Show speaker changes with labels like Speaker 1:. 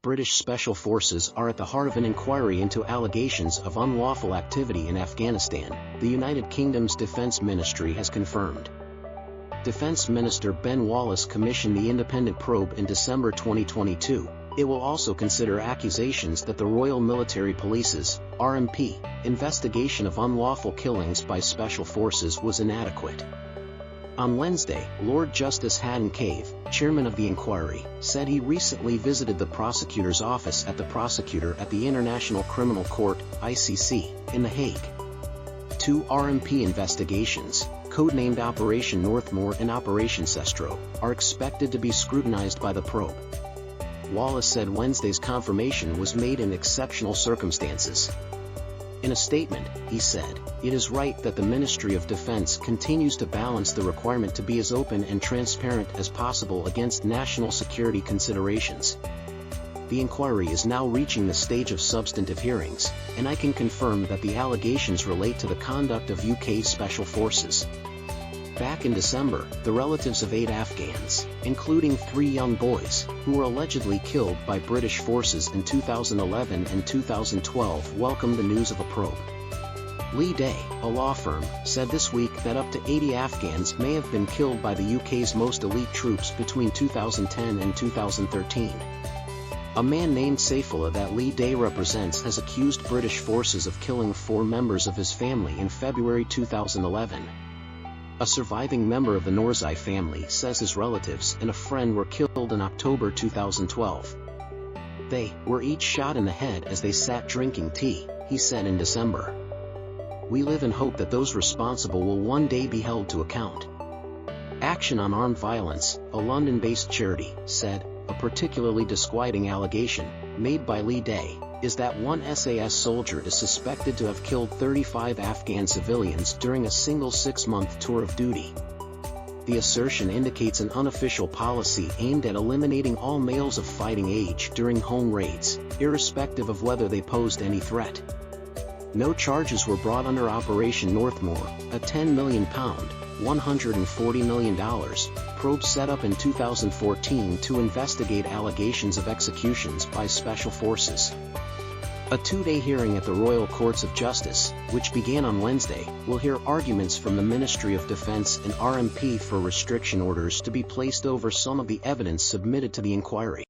Speaker 1: British Special Forces are at the heart of an inquiry into allegations of unlawful activity in Afghanistan, the United Kingdom's Defence Ministry has confirmed. Defence Minister Ben Wallace commissioned the independent probe in December 2022. It will also consider accusations that the Royal Military Police's (RMP) investigation of unlawful killings by Special Forces was inadequate. On Wednesday, Lord Justice Haddon-Cave, chairman of the inquiry, said he recently visited the prosecutor's office at the prosecutor at the International Criminal Court (ICC) in The Hague. Two RMP investigations, codenamed Operation Northmoor and Operation Cestro, are expected to be scrutinized by the probe. Wallace said Wednesday's confirmation was made in exceptional circumstances. In a statement, he said, "It is right that the Ministry of Defense continues to balance the requirement to be as open and transparent as possible against national security considerations. The inquiry is now reaching the stage of substantive hearings, and I can confirm that the allegations relate to the conduct of UK Special Forces." Back in December, the relatives of 8 Afghans, including 3 young boys, who were allegedly killed by British forces in 2011 and 2012, welcomed the news of a probe. Lee Day, a law firm, said this week that up to 80 Afghans may have been killed by the UK's most elite troops between 2010 and 2013. A man named Saifullah that Lee Day represents has accused British forces of killing 4 members of his family in February 2011. A surviving member of the Noorzai family says his relatives and a friend were killed in October 2012. They were each shot in the head as they sat drinking tea, he said in December. "We live in hope that those responsible will one day be held to account." Action on Armed Violence, a London-based charity, said, "A particularly disquieting allegation, made by Lee Day, is that one SAS soldier is suspected to have killed 35 Afghan civilians during a single 6-month tour of duty. The assertion indicates an unofficial policy aimed at eliminating all males of fighting age during home raids, irrespective of whether they posed any threat." No charges were brought under Operation Northmoor, a £10 million, $140 million, probe set up in 2014 to investigate allegations of executions by Special Forces. A 2-day hearing at the Royal Courts of Justice, which began on Wednesday, will hear arguments from the Ministry of Defence and RMP for restriction orders to be placed over some of the evidence submitted to the inquiry.